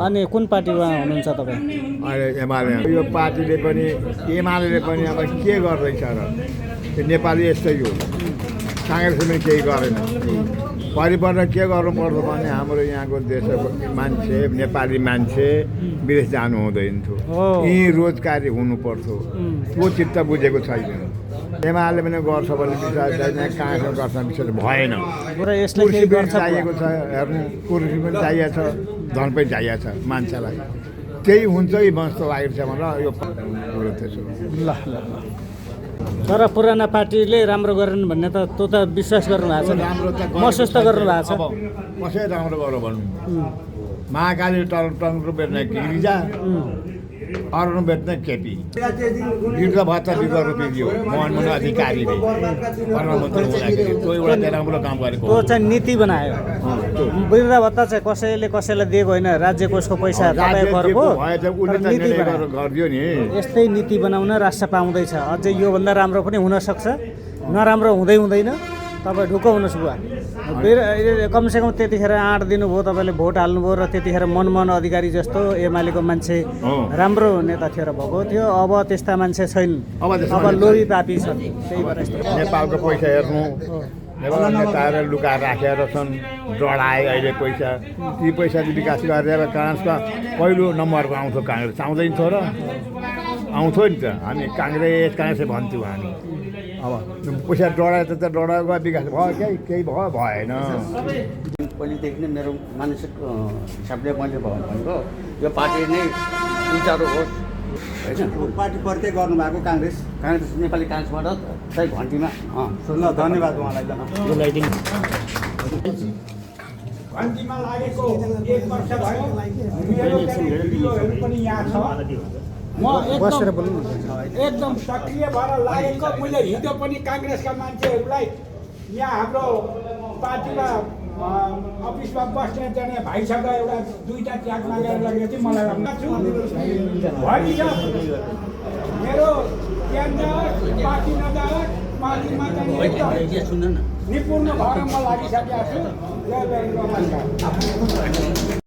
अनि कुन पार्टीमा हुनुहुन्छ तपाईँ? अहिले एमाले यो पार्टीले पनि एमाले पनि अब के गर्दैछ र यो नेपाली यस्तै हो। काङ्ग्रेसले पनि केही गरेन। परिवर्तन के गर्नुपर्छ भने हाम्रो यहाँको देशको मान्छे नेपाली मान्छे विदेश जानु हुँदैन थियो। यहीँ रोजगारी हुनुपर्थ्यो। त्यो चित्त बुझेको छैन। एमाले पनि गर्छ भने विश्वास छैन, काङ्ग्रेसले गर्छ विश्वास भएन। कुर्सी पनि चाहिएको छ, हेर्नु कुर्सी पनि चाहिएको छ, धन पनि चाहिएको छ मान्छेलाई। त्यही हुन्छ कि जस्तो लागेको छ मलाई यो कुरो त्यसो। ल ल तर पुराना पार्टीले राम्रो गरेन भन्ने त त्यो त विश्वास गर्नु भएको छ नि, महसुस त गर्नु भएको छ। अब कसै राम्रो गर भन्नु महाकाली टङ्ग्रो बेच्ने गिरिजा अरू बेच्ने केपी वृद्ध भत्ता 2 रुपियाँ दियो मोहन अधिकारीले प्रधानमन्त्री हुँदाखेरि त्यो एउटा राम्रो काम गरेको त्यो चाहिँ नीति बनायो। वृद्ध भत्ता चाहिँ कसैलाई दिएको होइन, राज्य कोषको पैसा तपाईँको गरिदियो नि। यस्तै नीति बनाउन राष्ट्र पाउँदैछ। अझै योभन्दा राम्रो पनि हुनसक्छ, नराम्रो हुँदैन। तपाईँ ढुक्क हुनुहोस् बुवा। कमसेकम त्यतिखेर आँट दिनुभयो, तपाईँले भोट हाल्नुभयो र त्यतिखेर मनमोहन अधिकारी जस्तो एमालेको मान्छे राम्रो नेता थियो र भएको थियो। अब त्यस्ता मान्छे छैन, अब लोभी पापी छन्। त्यही भएर नेपालको पैसा हेर्नु, नेपाल नेताहरू लुकाएर राखेर छन्, डढाए अहिले पैसा। ती पैसाले विकास गरेर काङ्ग्रेसका पहिलो नम्बरमा आउँथ्यो। काङ्ग्रेस आउँदैन थियो र आउँथ्यो नि त। हामी काङ्ग्रेसै भन्थ्यौँ हामी। अब पैसा डढायो त डढाएको विकास भयो, केही भयो भएन। पहिलेदेखि नै मेरो मानसिक हिसाबले मैले भनेको यो पार्टी नै विचारो होस् होइन। पार्टीप्रति गर्नुभएको काङ्ग्रेस नेपाली काङ्ग्रेसबाट चाहिँ घन्टीमा ल धन्यवाद उहाँलाई। यो लाइटिङ घन्टीमा लागेको 1 वर्ष भयो। मेरो पनि यहाँ छ। म एकदम सक्रिय भएर लागेको। मैले हिजो पनि काङ्ग्रेसका मान्छेहरूलाई यहाँ हाम्रो पार्टीमा अफिसमा बस्ने जाने भाइसँग एउटा 2टा च्याक मागेर लगेको थिएँ। मलाई मेरो ज्ञान जाओस्, पार्टी नजाओस्, पार्टीमा चाहिँ निपुण भएर म लागिसकेको छु।